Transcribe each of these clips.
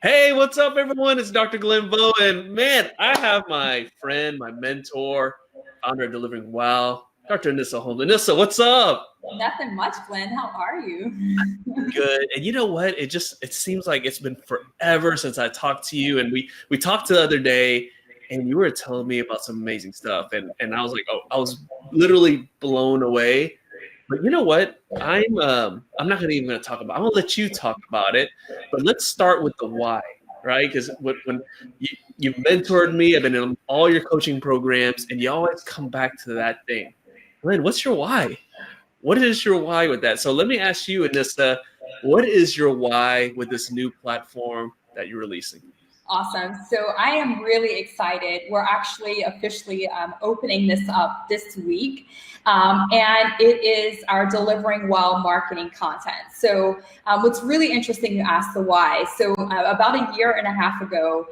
Hey, what's up, everyone? It's Dr. Glenn Vo, and man, I have my friend, my mentor, founder of Delivering Wow, Dr. Anissa Holmes. Anissa, what's up? Nothing much, Glenn. How are you? Good. And you know what? It seems like it's been forever since I talked to you, and we talked the other day, and you were telling me about some amazing stuff, and I was like, oh, I was literally blown away. But you know what? I'm not even gonna talk about. I'm gonna let you talk about it. But let's start with the why, right? Because when you mentored me, I've been in all your coaching programs, and you always come back to that thing. Glenn, what's your why? What is your why with that? So let me ask you, Anissa, what is your why with this new platform that you're releasing? Awesome. So I am really excited. We're actually officially opening this up this week. And it is our Delivering Well marketing content. So what's really interesting, you asked the why. So about a year and a half ago,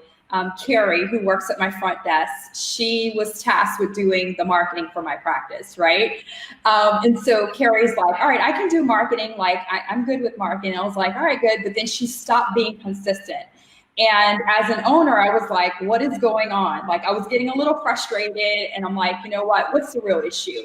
Carrie, who works at my front desk, she was tasked with doing the marketing for my practice, right? And so Carrie's like, all right, I can do marketing. Like, I'm good with marketing. I was like, all right, good. But then she stopped being consistent. And as an owner, I was like, what is going on? Like, I was getting a little frustrated, and I'm like, you know what? What's the real issue?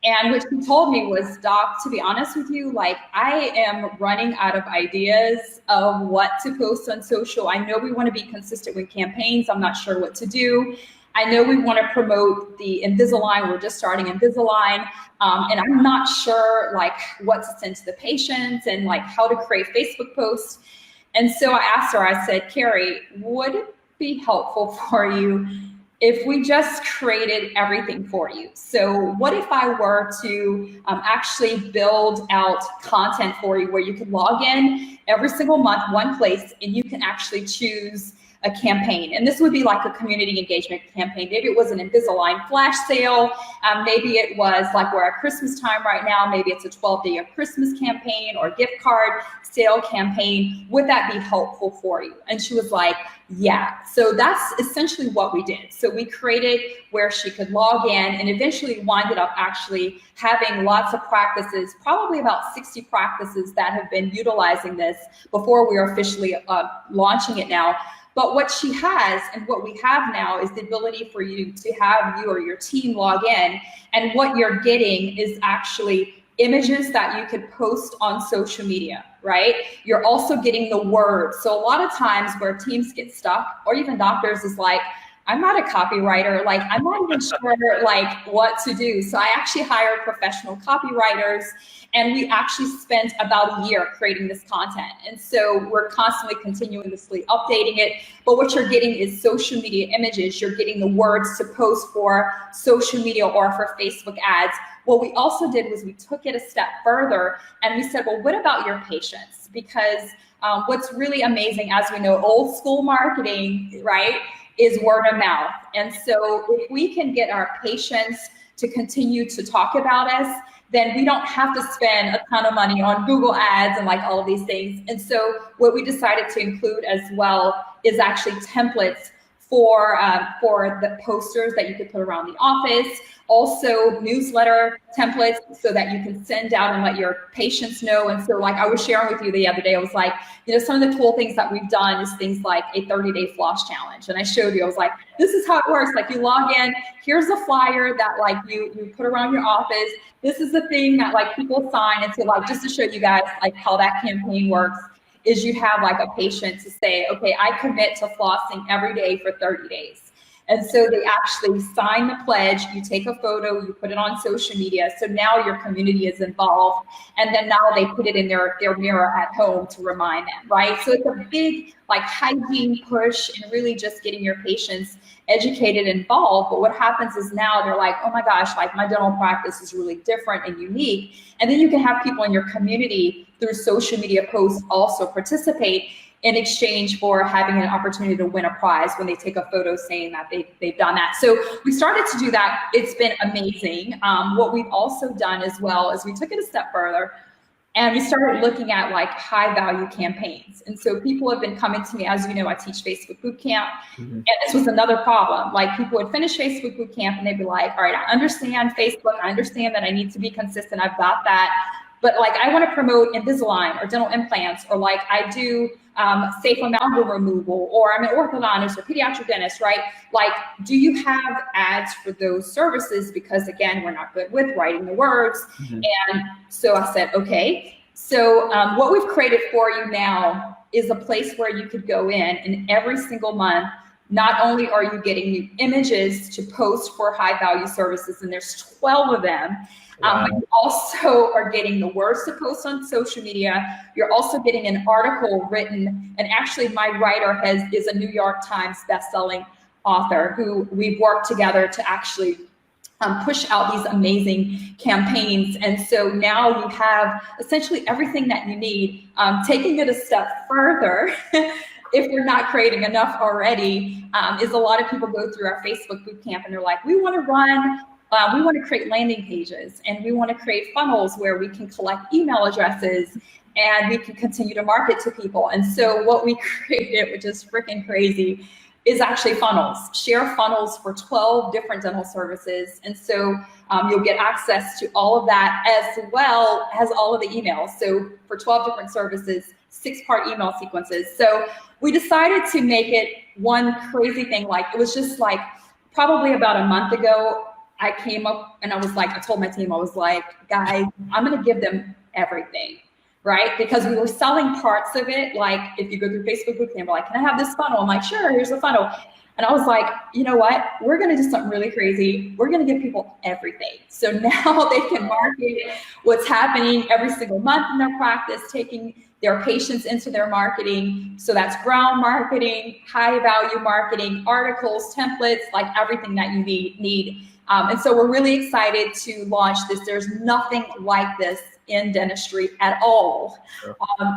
And what she told me was, Doc, to be honest with you, like, I am running out of ideas of what to post on social. I know we want to be consistent with campaigns. I'm not sure what to do. I know we want to promote the Invisalign. We're just starting Invisalign. And I'm not sure like what to send to the patients and like how to create Facebook posts. And so I asked her, I said, Carrie, would it be helpful for you if we just created everything for you? So what if I were to actually build out content for you where you can log in every single month, one place, and you can actually choose a campaign. And this would be like a community engagement campaign. Maybe it was an Invisalign flash sale. Maybe it was like we're at Christmas time right now. Maybe it's a 12-day of Christmas campaign or gift card sale campaign. Would that be helpful for you? And she was like, yeah. So that's essentially what we did. So we created where she could log in and eventually winded up actually having lots of practices, probably about 60 practices that have been utilizing this before we are officially launching it now. But what she has and what we have now is the ability for you to have you or your team log in. And what you're getting is actually images that you could post on social media, right? You're also getting the word. So a lot of times where teams get stuck, or even doctors, is like, I'm not a copywriter. Like, I'm not even sure like what to do. So I actually hired professional copywriters, and we actually spent about a year creating this content. And so we're constantly continuously updating it. But what you're getting is social media images. You're getting the words to post for social media or for Facebook ads. What we also did was we took it a step further and we said, well, what about your patients? Because what's really amazing, as we know, old school marketing, right, is word of mouth. And so if we can get our patients to continue to talk about us, then we don't have to spend a ton of money on Google ads and like all of these things. And so what we decided to include as well is actually templates for the posters that you could put around the office, also newsletter templates so that you can send out and let your patients know. And so like I was sharing with you the other day, I was like, you know, some of the cool things that we've done is things like a 30-day floss challenge. And I showed you, I was like, this is how it works. Like you log in, here's a flyer that like you put around your office. This is the thing that like people sign. And so like, just to show you guys like how that campaign works, is you have like a patient to say, okay, I commit to flossing every day for 30 days. And so they actually sign the pledge, you take a photo, you put it on social media. So now your community is involved. And then now they put it in their mirror at home to remind them, right? So it's a big like hygiene push and really just getting your patients educated and involved. But what happens is now they're like, oh my gosh, like my dental practice is really different and unique. And then you can have people in your community through social media posts also participate in exchange for having an opportunity to win a prize when they take a photo saying that they've done that. So we started to do that. It's been amazing. What we've also done as well is we took it a step further and we started looking at like high value campaigns. And so people have been coming to me, as you know, I teach Facebook Bootcamp. And this was another problem. Like people would finish Facebook Bootcamp and they'd be like, all right, I understand Facebook. I understand that I need to be consistent. I've got that. But like, I want to promote Invisalign or dental implants, or like I do safe amalgam removal, or I'm an orthodontist or pediatric dentist, right? Like, do you have ads for those services? Because again, we're not good with writing the words. And so I said, okay. So what we've created for you now is a place where you could go in, and every single month, not only are you getting new images to post for high value services, and there's 12 of them, but you also are getting the words to post on social media. You're also getting an article written, and actually my writer is a New York Times bestselling author who we've worked together to actually push out these amazing campaigns. And so now you have essentially everything that you need. Taking it a step further, if we're not creating enough already, is a lot of people go through our Facebook bootcamp and they're like, we want to create landing pages, and we want to create funnels where we can collect email addresses and we can continue to market to people. And so what we created, which is freaking crazy, is actually funnels, share funnels for 12 different dental services. And so you'll get access to all of that, as well as all of the emails. So for 12 different services, 6-part email sequences. So we decided to make it one crazy thing. Like, it was just like probably about a month ago, I came up and I was like, I told my team, I was like, guys, I'm gonna give them everything, right? Because we were selling parts of it. Like, if you go through Facebook bootcamp, like, can I have this funnel? I'm like, sure, here's the funnel. And I was like, you know what? We're gonna do something really crazy. We're gonna give people everything. So now they can market what's happening every single month in their practice, taking their patients into their marketing. So that's ground marketing, high value marketing, articles, templates, like everything that you need. And so we're really excited to launch this. There's nothing like this in dentistry at all,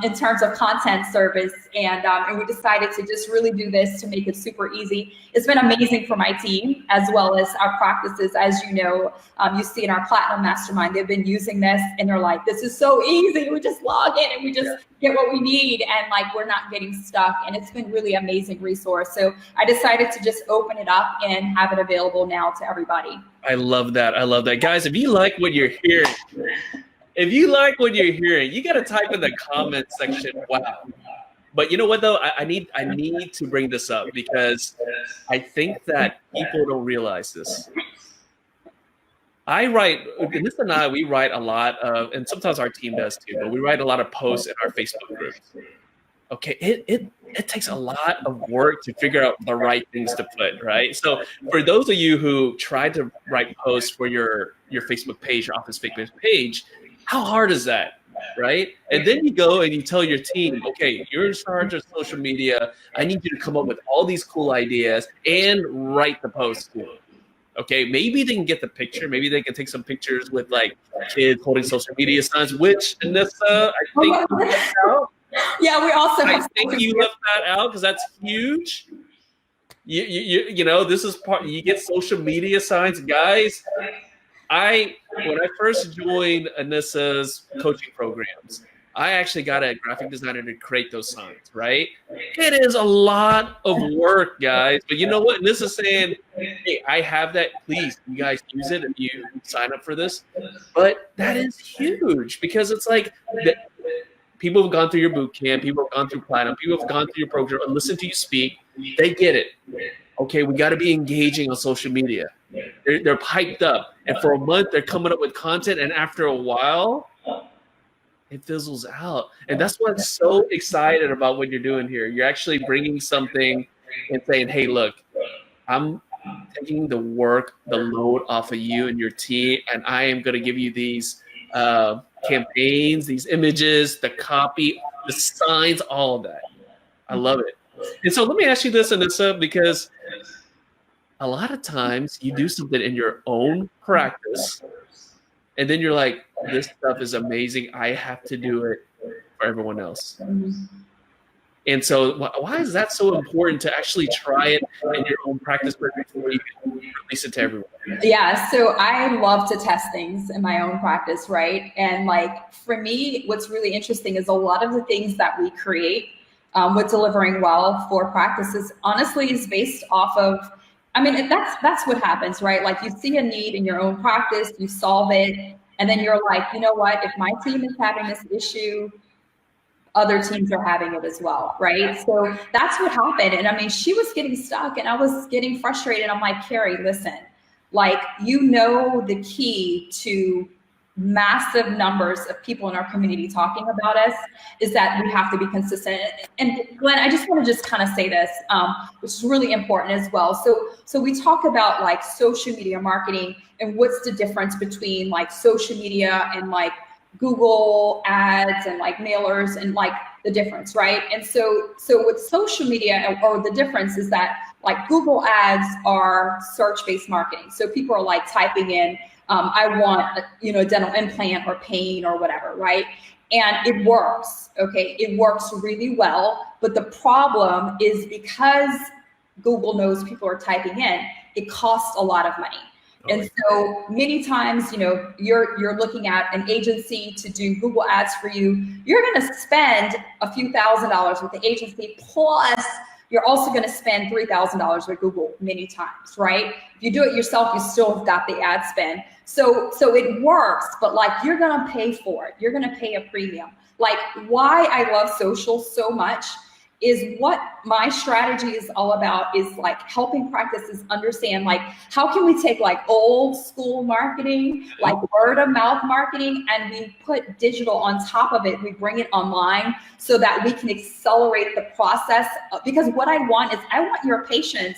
in terms of content service. And we decided to just really do this to make it super easy. It's been amazing for my team, as well as our practices. As you know, you see in our Platinum Mastermind, they've been using this and they're like, this is so easy. We just log in and we just get what we need, and like, we're not getting stuck. And it's been really amazing resource. So I decided to just open it up and have it available now to everybody. I love that. I love that. Guys, if you like what you're hearing, you got to type in the comment section, wow. But you know what, though? I need to bring this up because I think that people don't realize this. Vanessa and I, we write a lot of, and sometimes our team does too, but we write a lot of posts in our Facebook groups. Okay, it takes a lot of work to figure out the right things to put, right? So for those of you who try to write posts for your Facebook page, your office Facebook page, how hard is that, right? And then you go and you tell your team, okay, you're in charge of social media. I need you to come up with all these cool ideas and write the post too. Okay, maybe they can get the picture. Maybe they can take some pictures with like kids holding social media signs, which Vanessa, I think you left out. Yeah, we also have. I think you left that out because that's huge. You know, this is part. You get social media signs, guys. When I first joined Anissa's coaching programs, I actually got a graphic designer to create those signs, right? It is a lot of work, guys. But you know what? Anissa's saying, hey, I have that. Please, you guys use it if you sign up for this. But that is huge because it's like people have gone through your boot camp, people have gone through Platinum, people have gone through your program and listened to you speak. They get it. Okay, we got to be engaging on social media. They're hyped up. And for a month, they're coming up with content. And after a while, it fizzles out. And that's why I'm so excited about what you're doing here. You're actually bringing something and saying, hey, look, I'm taking the load off of you and your team, and I am going to give you these campaigns, these images, the copy, the signs, all of that. I love it. And so let me ask you this, Anissa, because a lot of times you do something in your own practice, and then you're like, this stuff is amazing. I have to do it for everyone else. And so why is that so important to actually try it in your own practice before you can release it to everyone? Yeah, so I love to test things in my own practice, right? And like, for me, what's really interesting is a lot of the things that we create with delivering well for practices, honestly, is based off of, I mean, that's what happens, right? Like, you see a need in your own practice, you solve it, and then you're like, you know what, if my team is having this issue, other teams are having it as well, right? So that's what happened. And I mean, she was getting stuck and I was getting frustrated. I'm like, Carrie, listen, like, you know, the key to massive numbers of people in our community talking about us is that we have to be consistent. And Glenn, I just want to just kind of say this, which is really important as well. So we talk about like social media marketing and what's the difference between like social media and like Google ads and like mailers and like the difference, right? And so with social media, or the difference is that like Google ads are search-based marketing. So people are like typing in, I want, a dental implant or pain or whatever, right? And it works, okay? It works really well, but the problem is because Google knows people are typing in, it costs a lot of money. And so many times, you're looking at an agency to do Google ads for you. You're going to spend a few $1,000s with the agency, plus you're also going to spend $3,000 with Google many times, right? If you do it yourself, you still have got the ad spend. So it works, but like, you're going to pay for it. You're going to pay a premium. Like, why I love social so much is what my strategy is all about, is like helping practices understand, like, how can we take like old school marketing, like word of mouth marketing, and we put digital on top of it. We bring it online so that we can accelerate the process. Because what I want is, I want your patients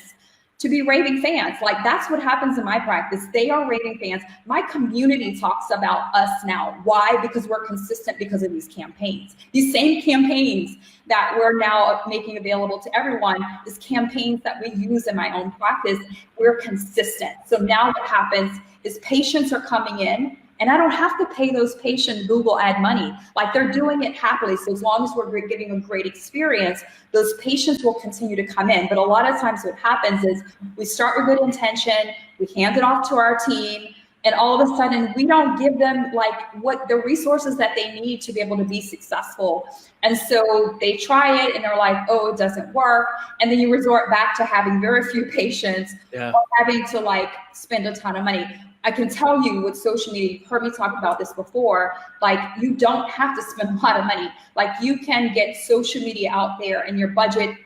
to be raving fans. Like, that's what happens in my practice. They are raving fans. My community talks about us now. Why? Because we're consistent because of these campaigns. These same campaigns that we're now making available to everyone is campaigns that we use in my own practice. We're consistent. So now what happens is patients are coming in, and I don't have to pay those patients Google ad money. Like, they're doing it happily. So as long as we're giving a great experience, those patients will continue to come in. But a lot of times what happens is we start with good intention, we hand it off to our team, and all of a sudden we don't give them like what the resources that they need to be able to be successful. And so they try it and they're like, oh, it doesn't work. And then you resort back to having very few patients, or having to like spend a ton of money. I can tell you with social media, you've heard me talk about this before, like, you don't have to spend a lot of money. Like, you can get social media out there in your budget,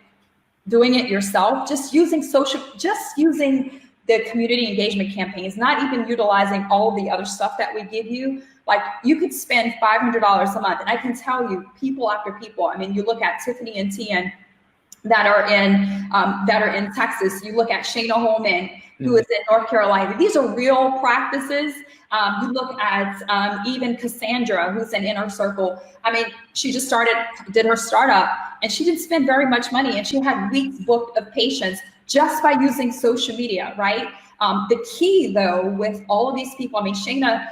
doing it yourself, just using the community engagement campaigns, not even utilizing all the other stuff that we give you. Like, you could spend $500 a month. And I can tell you, people after people, I mean, you look at Tiffany and Tian that are in Texas, you look at Shayna Holman, who is in North Carolina. These are real practices. You look at even Cassandra, who's in Inner Circle. I mean, she just did her startup, and she didn't spend very much money, and she had weeks booked of patients just by using social media, right? The key though, with all of these people, I mean, Shayna,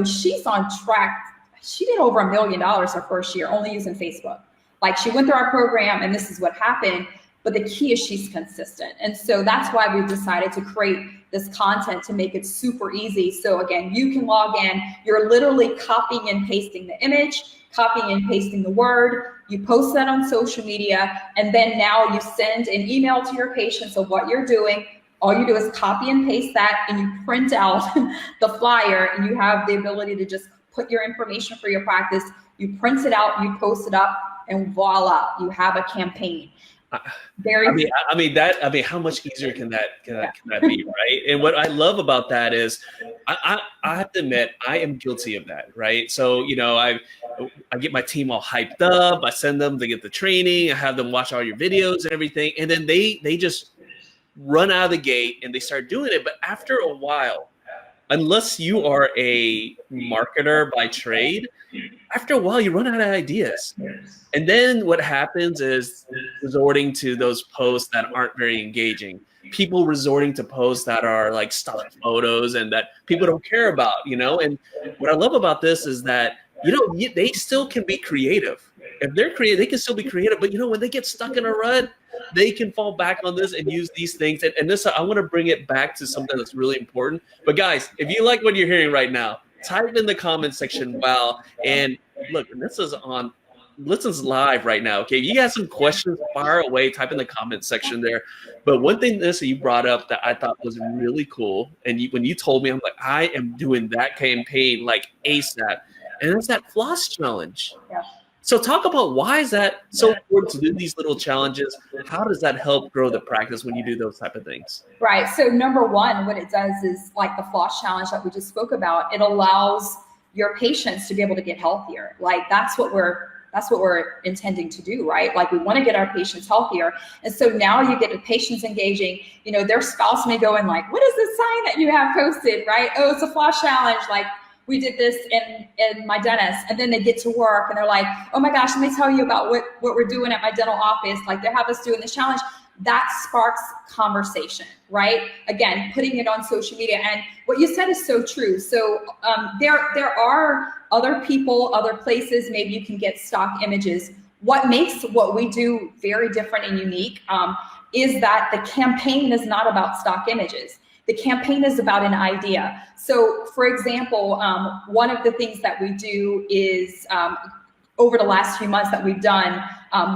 she's on track. She did over $1 million her first year only using Facebook. Like, she went through our program and this is what happened. But the key is she's consistent. And so that's why we've decided to create this content to make it super easy. So again, you can log in, you're literally copying and pasting the image, copying and pasting the word, you post that on social media, and then now you send an email to your patients of what you're doing. All you do is copy and paste that, and you print out the flyer, and you have the ability to just put your information for your practice, you print it out, you post it up, and voila, you have a campaign. How much easier can that be, right? And what I love about that is, I have to admit, I am guilty of that, right? So, I get my team all hyped up, I send them to get the training, I have them watch all your videos and everything, and then they just run out of the gate and they start doing it. But after a while, unless you are a marketer by trade, after a while you run out of ideas. And then what happens is resorting to those posts that aren't very engaging. People resorting to posts that are like stock photos and that people don't care about, And what I love about this is that, they still can be creative. If they're creative, they can still be creative. But, when they get stuck in a rut, they can fall back on this and use these things. And this, I want to bring it back to something that's really important. But guys, if you like what you're hearing right now, type in the comment section, wow. And look, this is live right now. Okay. If you got some questions, fire away, type in the comment section there. But one thing that you brought up that I thought was really cool. And when you told me, I'm like, I am doing that campaign like ASAP. And it's that floss challenge. Yeah. So talk about why is that so important to do these little challenges? How does that help grow the practice when you do those type of things? Right. So number one, what it does is like the floss challenge that we just spoke about. It allows your patients to be able to get healthier. Like that's what we're intending to do, right? Like we want to get our patients healthier. And so now you get the patients engaging, you know, their spouse may go in like, what is this sign that you have posted, right? Oh, it's a floss challenge. Like we did this in my dentist. And then they get to work and they're like, oh my gosh, let me tell you about what we're doing at my dental office. Like they have us doing this challenge. That sparks conversation, right? Again, putting it on social media. And what you said is so true. So there are other people, other places, maybe you can get stock images. What makes what we do very different and unique is that the campaign is not about stock images. The campaign is about an idea. So for example, one of the things that we do is over the last few months that we've done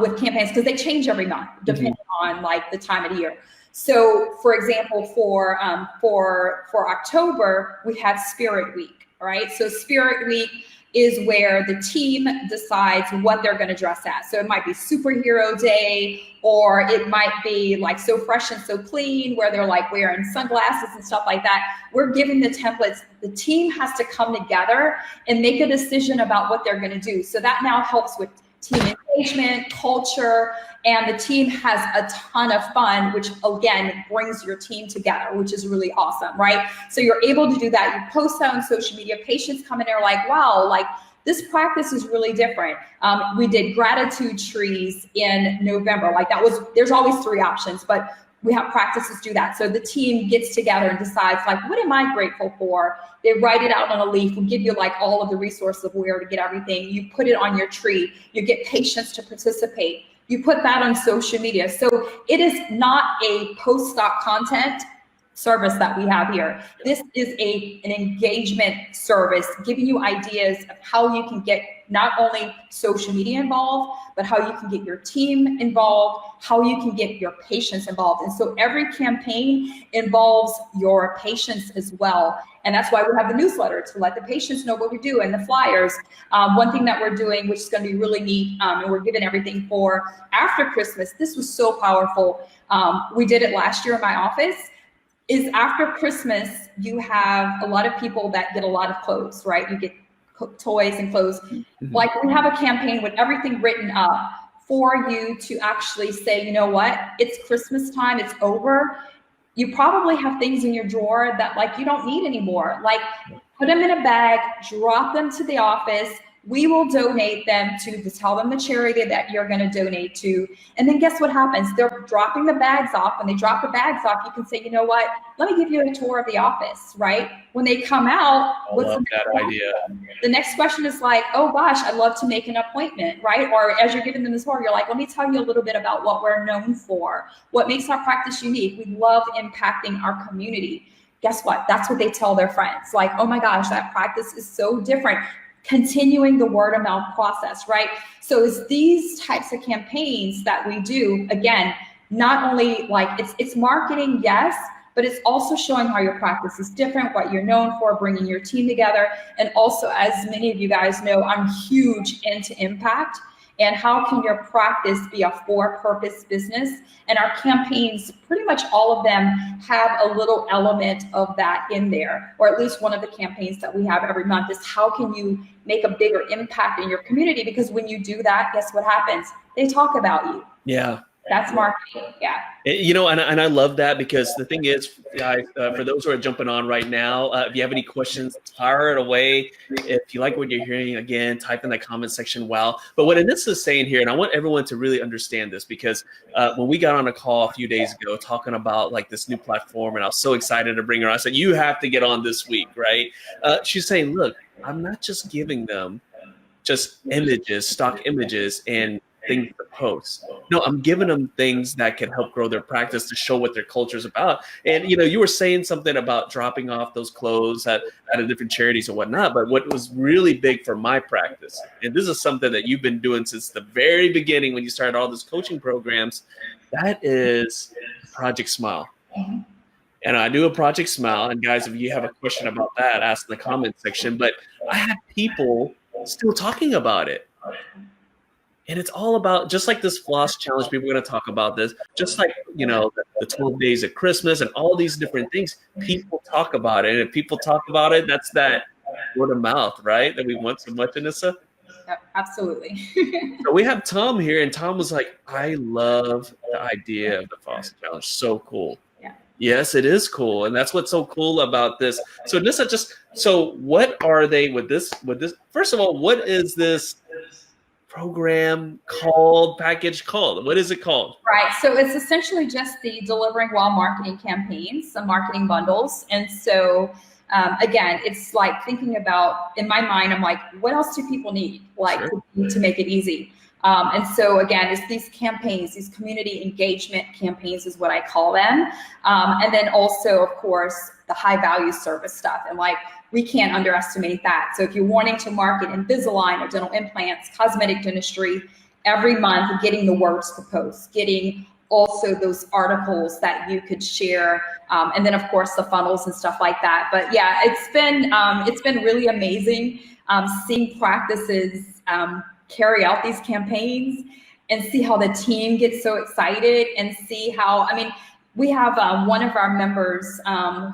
with campaigns, because they change every month depending on like the time of the year. So for example, for October, we had Spirit Week, right? So Spirit Week is where the team decides what they're going to dress as. So it might be Superhero Day, or it might be like So Fresh and So Clean, where they're like wearing sunglasses and stuff like that. We're giving the templates. The team has to come together and make a decision about what they're going to do. So that now helps with team engagement, culture, and the team has a ton of fun, which again brings your team together, which is really awesome, right? So you're able to do that. You post that on social media. Patients come in there like, wow, like this practice is really different. We did gratitude trees in November. Like that was, there's always 3 options, but we have practices do that. So the team gets together and decides like, what am I grateful for? They write it out on a leaf. We'll give you like all of the resources of where to get everything. You put it on your tree. You get patients to participate. You put that on social media. So it is not a post-stock content service that we have here. This is an engagement service, giving you ideas of how you can get not only social media involved, but how you can get your team involved, how you can get your patients involved. And so every campaign involves your patients as well. And that's why we have the newsletter, to let the patients know what we do, and the flyers. One thing that we're doing, which is going to be really neat, and we're giving everything for after Christmas. This was so powerful. We did it last year in my office. Is after Christmas, you have a lot of people that get a lot of clothes, right? You get toys and clothes. Like we have a campaign with everything written up for you to actually say, you know what, it's Christmas time, it's over. You probably have things in your drawer that like you don't need anymore. Like put them in a bag, drop them to the office. We will donate them to tell them the charity that you're going to donate to. And then guess what happens? They're dropping the bags off. When they drop the bags off, you can say, you know what, let me give you a tour of the office, right? When they come out, what's that idea? The next question is like, oh gosh, I'd love to make an appointment, right? Or as you're giving them the tour, you're like, let me tell you a little bit about what we're known for, what makes our practice unique. We love impacting our community. Guess what? That's what they tell their friends. Like, oh my gosh, that practice is so different. Continuing the word of mouth process, right? So it's these types of campaigns that we do, again, not only like it's marketing, yes, but it's also showing how your practice is different, what you're known for, bringing your team together. And also, as many of you guys know, I'm huge into impact. And how can your practice be a for-purpose business? And our campaigns, pretty much all of them have a little element of that in there, or at least one of the campaigns that we have every month is how can you make a bigger impact in your community? Because when you do that, guess what happens? They talk about you. Yeah. That's marketing. Yeah. You know, and I love that, because the thing is, guys, for those who are jumping on right now, if you have any questions, fire it away. If you like what you're hearing, again, type in the comment section. Wow. But what Anissa is saying here, and I want everyone to really understand this, because when we got on a call a few days ago talking about like this new platform, and I was so excited to bring her, I said, you have to get on this week, right? She's saying, look, I'm not just giving them just images, stock images, and things to post. No, I'm giving them things that can help grow their practice, to show what their culture is about. And, you know, you were saying something about dropping off those clothes at different charities and whatnot. But what was really big for my practice, and this is something that you've been doing since the very beginning when you started all these coaching programs, that is Project Smile. And I do a Project Smile. And guys, if you have a question about that, ask in the comment section. But I had people still talking about it. And it's all about, just like this floss challenge, people are going to talk about this, just like, the 12 days of Christmas and all these different things, people talk about it. And if people talk about it, that's that word of mouth, right? That we want so much, Anissa. Yep, absolutely. So we have Tom here, and Tom was like, I love the idea of the floss challenge. So cool. Yeah. Yes, it is cool. And that's what's so cool about this. So Anissa, so what are they with this? First of all, what is this program package called? What is it called? Right. So it's essentially just the delivering while marketing campaigns, the marketing bundles. And so again, it's like thinking about, in my mind, I'm like, what else do people need, like to make it easy? And so again, it's these campaigns, these community engagement campaigns is what I call them. And then also, of course, the high value service stuff. And like, we can't underestimate that. So if you're wanting to market Invisalign or dental implants, cosmetic dentistry, every month, getting the words to post, getting also those articles that you could share. And then of course the funnels and stuff like that. But yeah, it's been really amazing seeing practices carry out these campaigns and see how the team gets so excited and see how, I mean, we have one of our members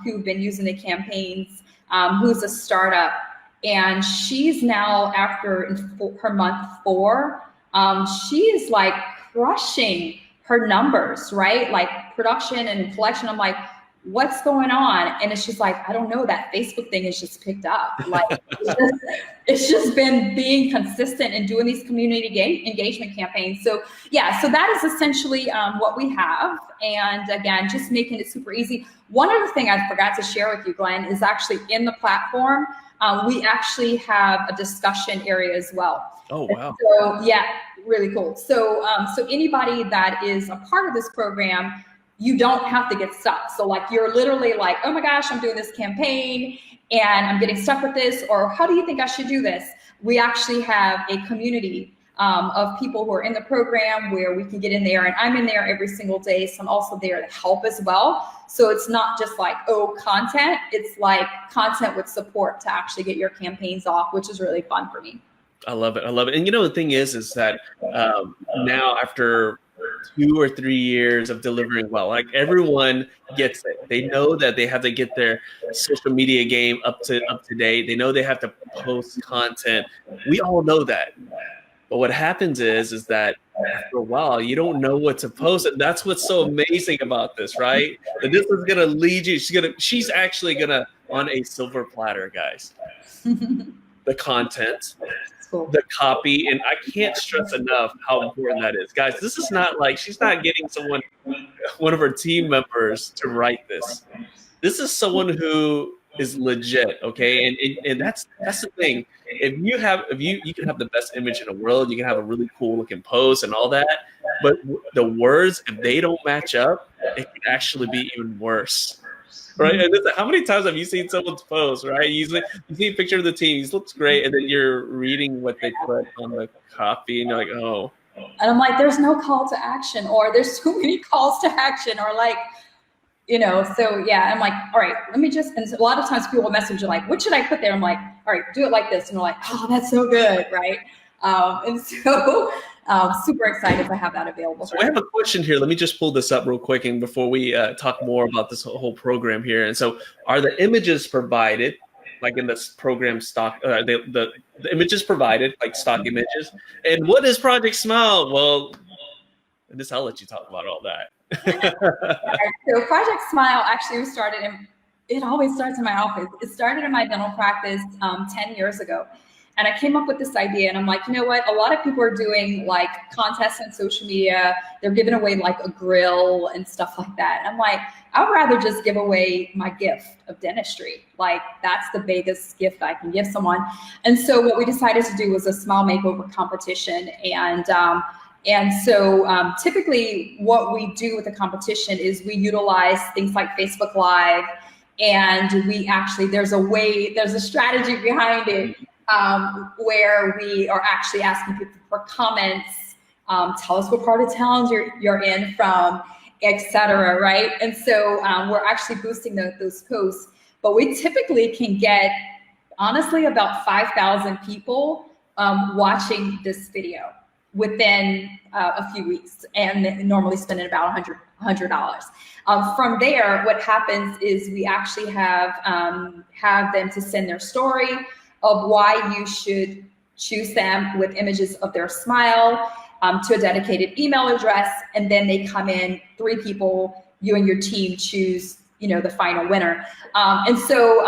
who've been using the campaigns, who's a startup, and she's now after her month 4, she is like crushing her numbers, right? Like production and collection. I'm like, what's going on? And it's just like, I don't know, that Facebook thing is just picked up. Like it's just been being consistent and doing these community engagement campaigns. So yeah, so that is essentially what we have. And again, just making it super easy. One other thing I forgot to share with you, Glenn, is actually in the platform, we actually have a discussion area as well. Oh, wow. So yeah, really cool. So, so anybody that is a part of this program, you don't have to get stuck. So like, you're literally like, oh my gosh, I'm doing this campaign and I'm getting stuck with this, or how do you think I should do this? We actually have a community of people who are in the program where we can get in there, and I'm in there every single day. So I'm also there to help as well. So it's not just like, oh, content, it's like content with support to actually get your campaigns off, which is really fun for me. I love it. I love it. And the thing is that now after 2 or 3 years of delivering well, like everyone gets it. They know that they have to get their social media game up to date. They know they have to post content. We all know that. But what happens is that after a while, you don't know what to post. And that's what's so amazing about this, right? That this is going to lead you. She's actually going to, on a silver platter, guys, the content, the copy, and I can't stress enough how important that is. Guys, this is not like, she's not getting one of her team members to write this. This is someone who is legit, okay? And that's the thing. If you can have the best image in the world, you can have a really cool looking post and all that, but the words, if they don't match up, it can actually be even worse. Right, and how many times have you seen someone's post? Right, you see a picture of the team, he looks great, and then you're reading what they put on the copy, and you're like, oh. And I'm like, there's no call to action, or there's too many calls to action, or like, So yeah, I'm like, all right, let me just. And a lot of times people will message you like, what should I put there? I'm like, all right, do it like this, and they're like, oh, that's so good, right? And so. Super excited to have that available. So I have a question here. Let me just pull this up real quick, and before we talk more about this whole program here. And so, are the images provided, like in this program stock? The images provided, like stock images. And what is Project Smile? Well, I'll let you talk about all that. So Project Smile actually it always starts in my office. It started in my dental practice 10 years ago. And I came up with this idea, and I'm like, you know what? A lot of people are doing like contests on social media. They're giving away like a grill and stuff like that. And I'm like, I would rather just give away my gift of dentistry. Like that's the biggest gift I can give someone. And so what we decided to do was a smile makeover competition. And so typically what we do with the competition is we utilize things like Facebook Live, and there's a strategy behind it. Where we are actually asking people for comments, tell us what part of town you're in from, etc. Right? And so we're actually boosting those posts, but we typically can get, honestly, about 5,000 people watching this video. within a few weeks, and normally spending about $100. From there, what happens is we actually have them to send their story of why you should choose them with images of their smile, to a dedicated email address, and then they come in, 3 people, you and your team choose, the final winner. And so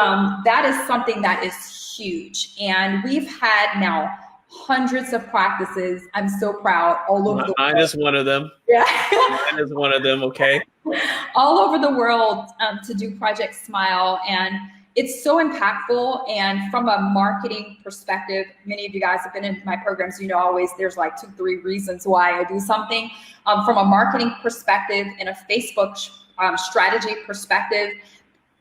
that is something that is huge. And we've had now hundreds of practices. I'm so proud, all over the world. Mine is one of them. Yeah. Mine is one of them, okay. All over the world to do Project Smile. And it's so impactful. And from a marketing perspective, many of you guys have been in my programs, always there's like 2-3 reasons why I do something. From a marketing perspective and a Facebook strategy perspective,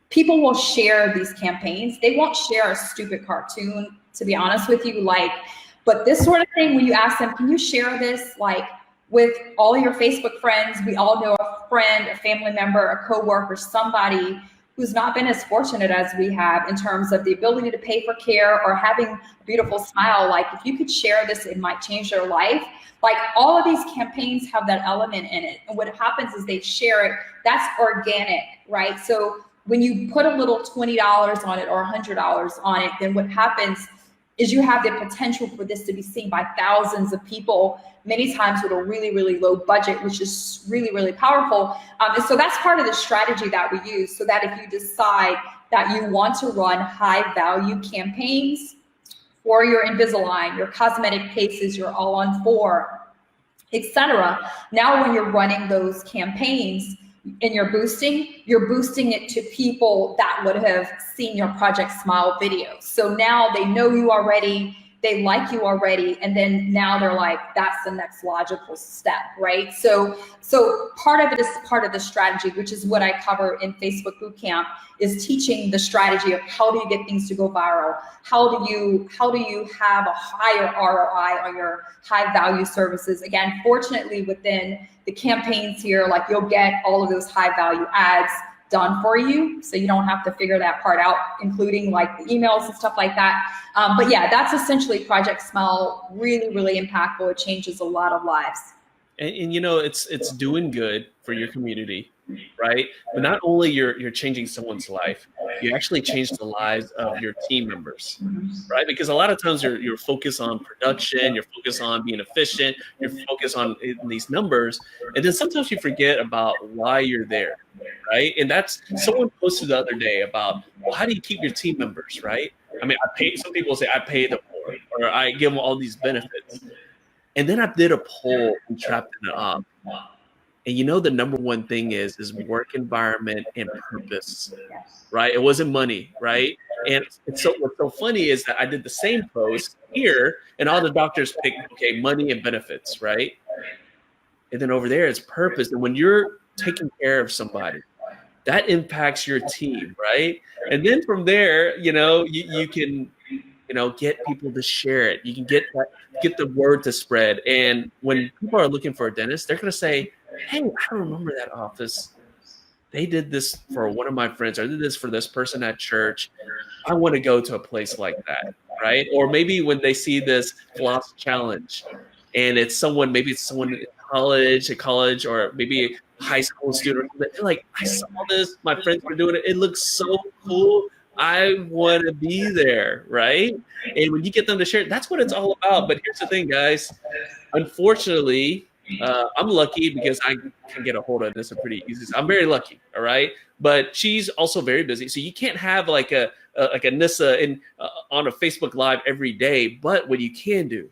people will share these campaigns. They won't share a stupid cartoon, to be honest with you, but this sort of thing, when you ask them, can you share this with all your Facebook friends? We all know a friend, a family member, a coworker, somebody who's not been as fortunate as we have in terms of the ability to pay for care or having a beautiful smile. If you could share this, it might change their life. All of these campaigns have that element in it. And what happens is they share it. That's organic, right? So when you put a little $20 on it or $100 on it, then what happens is you have the potential for this to be seen by thousands of people, many times with a really, really low budget, which is really, really powerful. And so that's part of the strategy that we use, so that if you decide that you want to run high value campaigns for your Invisalign, your cosmetic cases, your all on 4, etc. Now, when you're running those campaigns and you're boosting it to people that would have seen your Project Smile video. So now they know you already, they like you already, and then now they're like, that's the next logical step, right? So part of it is part of the strategy, which is what I cover in Facebook Bootcamp, is teaching the strategy of how do you get things to go viral? How do you have a higher ROI on your high value services? Again, fortunately, within the campaigns here, you'll get all of those high value ads done for you, so you don't have to figure that part out, including the emails and stuff like that. But yeah, that's essentially Project Smile. Really, really impactful. It changes a lot of lives. And it's doing good for your community, right? But not only you're changing someone's life, you actually change the lives of your team members, right? Because a lot of times you're focused on production, you're focused on being efficient, you're focused on these numbers, and then sometimes you forget about why you're there, right? And that's, someone posted the other day about, well, how do you keep your team members, right? I mean, some people say I pay them more, or I give them all these benefits. And then I did a poll and trapped it up. And the number one thing is work environment and purpose, right? It wasn't money, right? And so what's so funny is that I did the same post here, and all the doctors picked, okay, money and benefits, right? And then over there it's purpose. And when you're taking care of somebody, that impacts your team, right? And then from there, you can get people to share it. You can get the word to spread. And when people are looking for a dentist, they're going to say, hey, I remember that office. They did this for one of my friends, or I did this for this person at church. I want to go to a place like that, right? Or maybe when they see this floss challenge and it's someone in college, or maybe a high school student, they're like, I saw this, my friends were doing it. It looks so cool. I want to be there, right? And when you get them to share, that's what it's all about. But here's the thing, guys. Unfortunately, I'm lucky because I can get a hold of this pretty easy. I'm very lucky, all right? But she's also very busy, so you can't have like a Nissa on a Facebook Live every day. But what you can do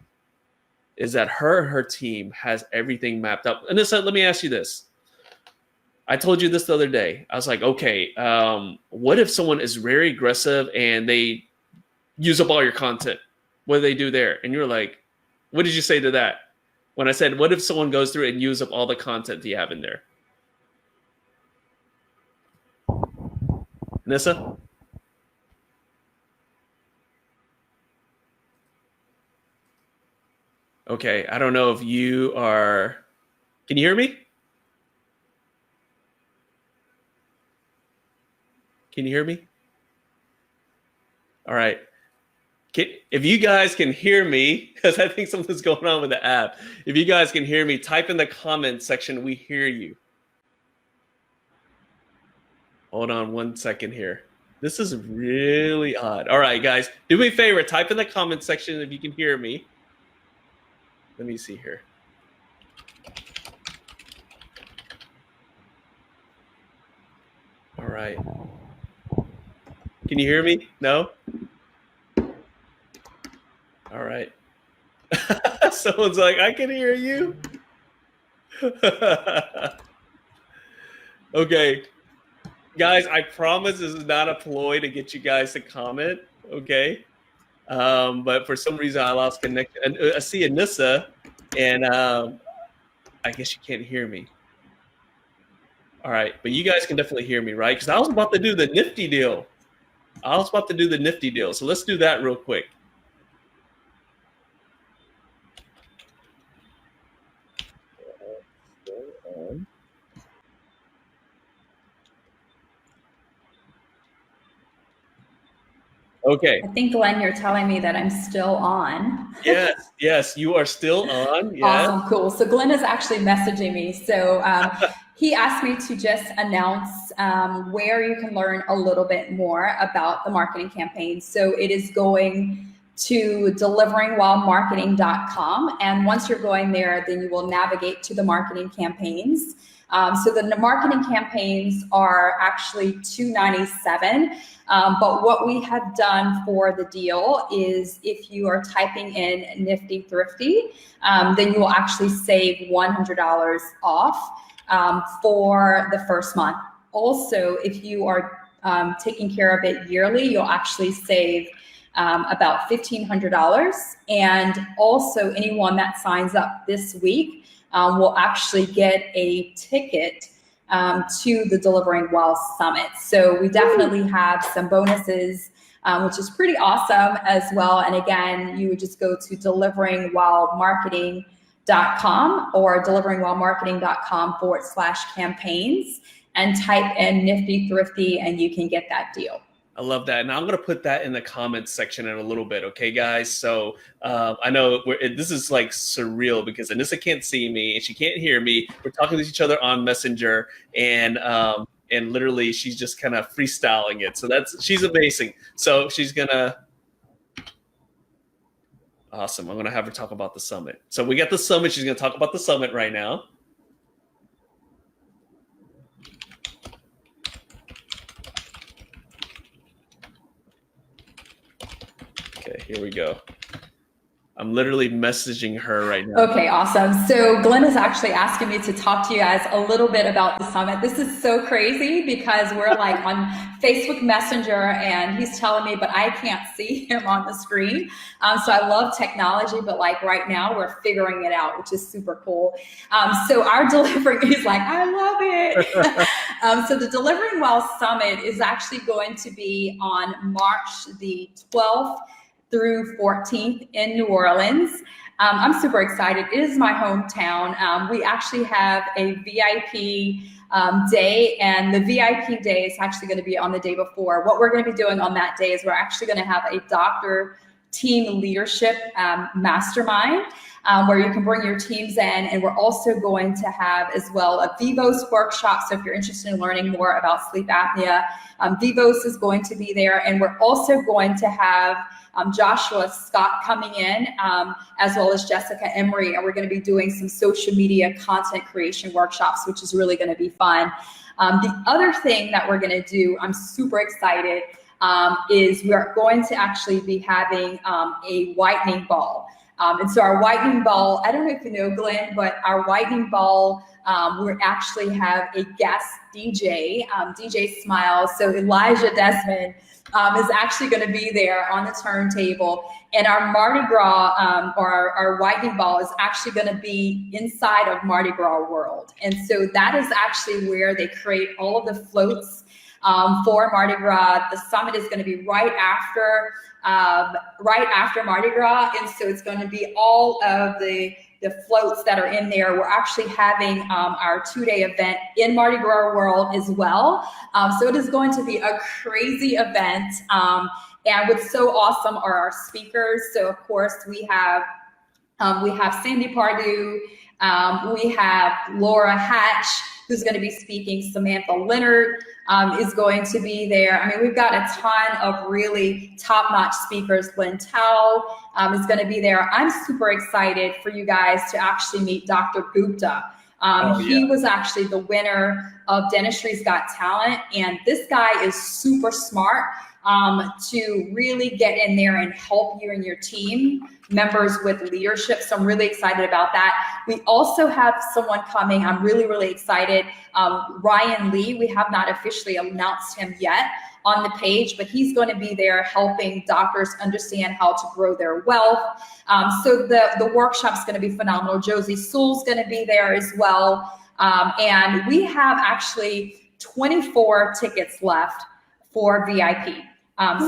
is that her team has everything mapped up. And Nissa, let me ask you this. I told you this the other day. I was like, okay, what if someone is very aggressive and they use up all your content? What do they do there? And you're like, what did you say to that? When I said, what if someone goes through and use up all the content you have in there? Nissa? Okay, I don't know if you are, can you hear me? Can you hear me? All right. If you guys can hear me, because I think something's going on with the app. If you guys can hear me, type in the comment section, we hear you. Hold on 1 second here. This is really odd. All right, guys, do me a favor. Type in the comment section if you can hear me. Let me see here. All right. Can you hear me? No? All right. Someone's like, I can hear you. Okay. Guys, I promise this is not a ploy to get you guys to comment, okay? But for some reason, I lost connection. And I see Anissa, and I guess you can't hear me. All right, but you guys can definitely hear me, right? Because I was about to do the Nifty deal. So let's do that real quick. Okay. I think, Glenn, you're telling me that I'm still on. Yes, you are still on. Yes. Awesome, cool. So Glenn is actually messaging me. So he asked me to just announce where you can learn a little bit more about the marketing campaign. So it is going to deliveringwhilemarketing.com. And once you're going there, then you will navigate to the marketing campaigns. So the marketing campaigns are actually $297. But what we have done for the deal is if you are typing in Nifty Thrifty, then you will actually save $100 off for the first month. Also, if you are taking care of it yearly, you'll actually save about $1,500. And also anyone that signs up this week will actually get a ticket to the Delivering Well Summit. So we definitely have some bonuses, which is pretty awesome as well. And again, you would just go to deliveringwhilemarketing.com or deliveringwhilemarketing.com/campaigns and type in Nifty Thrifty and you can get that deal. I love that. And I'm going to put that in the comments section in a little bit. Okay, guys. So I know this is like surreal because Anissa can't see me and she can't hear me. We're talking to each other on Messenger and literally she's just kind of freestyling it. So she's amazing. So she's going to. Awesome. I'm going to have her talk about the summit. So we got the summit. She's going to talk about the summit right now. Okay, here we go. I'm literally messaging her right now. Okay, awesome. So Glenn is actually asking me to talk to you guys a little bit about the summit. This is so crazy because we're like on Facebook Messenger and he's telling me, but I can't see him on the screen. So I love technology, but like right now we're figuring it out, which is super cool. So our Delivering, he's like, I love it. So the Delivering Well Summit is actually going to be on March the 12th through 14th in New Orleans. I'm super excited. It is my hometown. We actually have a VIP day, and the VIP day is actually going to be on the day before. What we're going to be doing on that day is we're actually going to have a doctor team leadership mastermind where you can bring your teams in, and we're also going to have as well a Vivos workshop. So if you're interested in learning more about sleep apnea, Vivos is going to be there, and we're also going to have Joshua Scott coming in, as well as Jessica Emery, and we're going to be doing some social media content creation workshops, which is really going to be fun. The other thing that we're going to do, I'm super excited, is we are going to actually be having a whitening ball. And so our whitening ball, I don't know if you know, Glenn, but our whitening ball, we actually have a guest DJ, DJ Smile. So Elijah Desmond is actually going to be there on the turntable. And our Mardi Gras, or our whitening ball is actually going to be inside of Mardi Gras World. And so that is actually where they create all of the floats for Mardi Gras. The summit is going to be right after Mardi Gras. And so it's going to be all of the the floats that are in there. We're actually having our 2-day event in Mardi Gras World as well. So it is going to be a crazy event. And what's so awesome are our speakers. So of course we have Sandy Pardue, we have Laura Hatch, who's going to be speaking. Samantha Leonard is going to be there. I mean, we've got a ton of really top-notch speakers. Lynn Tao is going to be there. I'm super excited for you guys to actually meet Dr. Gupta. He was actually the winner of Dentistry's Got Talent, and this guy is super smart to really get in there and help you and your team members with leadership. So I'm really excited about that. We also have someone coming. I'm really, really excited. Ryan Lee, we have not officially announced him yet on the page, but he's going to be there helping doctors understand how to grow their wealth. So the workshop's going to be phenomenal. Josie Sewell's going to be there as well. And we have actually 24 tickets left for VIP.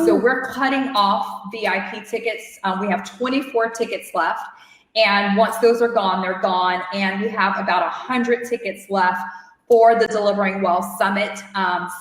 So we're cutting off VIP tickets. We have 24 tickets left. And once those are gone, they're gone. And we have about 100 tickets left for the Delivering Wealth Summit.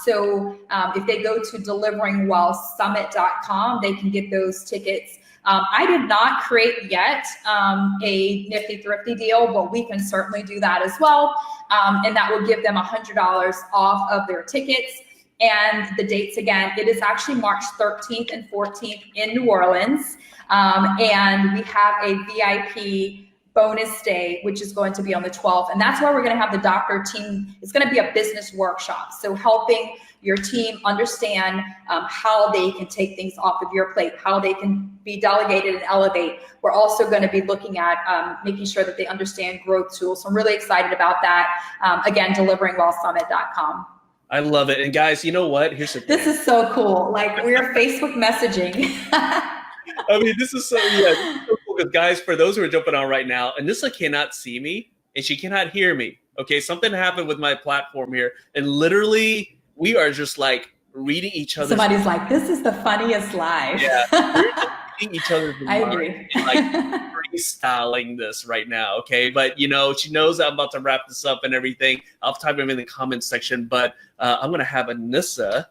So if they go to deliveringwealthsummit.com, they can get those tickets. I did not create yet a Nifty Thrifty deal, but we can certainly do that as well. And that will give them $100 off of their tickets. And the dates again, it is actually March 13th and 14th in New Orleans. And we have a VIP bonus day, which is going to be on the 12th. And that's why we're going to have the doctor team. It's going to be a business workshop. So helping your team understand how they can take things off of your plate, how they can be delegated and elevate. We're also going to be looking at making sure that they understand growth tools. So I'm really excited about that. Again, deliveringwealthsummit.com. I love it. And guys, you know what? Here's the thing. This is so cool. Like, we're Facebook messaging. I mean, this is so cool because, guys, for those who are jumping on right now, Anissa cannot see me and she cannot hear me. Okay, something happened with my platform here, and literally we are just like reading each other's. Somebody's like, "This is the funniest live." Yeah, we're just reading each other's. I agree. And like freestyling this right now, okay? But you know, she knows I'm about to wrap this up and everything. I'll type them in the comments section, but I'm gonna have Anissa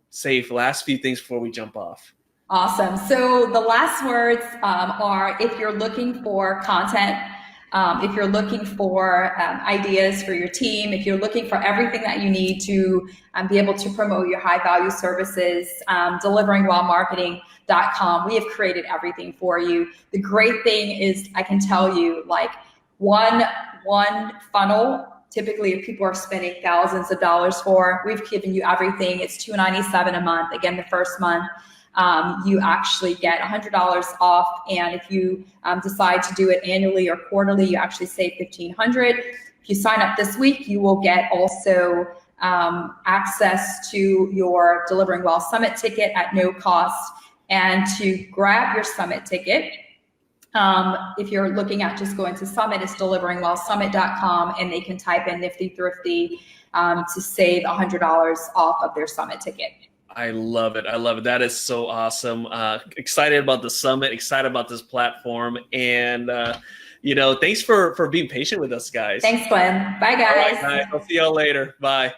say the last few things before we jump off. Awesome. So the last words are: if you're looking for content, if you're looking for ideas for your team, if you're looking for everything that you need to be able to promote your high value services, deliveringwellmarketing.com, we have created everything for you. The great thing is, I can tell you, like one funnel, typically if people are spending thousands of dollars for, we've given you everything. It's $297 a month. Again, the first month. You actually get $100 off, and if you decide to do it annually or quarterly, you actually save $1,500. If you sign up this week, you will get also access to your Delivering Wealth Summit ticket at no cost. And to grab your Summit ticket, if you're looking at just going to Summit, it's deliveringwealthsummit.com, and they can type in Nifty Thrifty to save $100 off of their Summit ticket. I love it. I love it. That is so awesome. Excited about the summit, excited about this platform. And, you know, thanks for being patient with us, guys. Thanks, Glenn. Bye, guys. All right, I'll see y'all later. Bye.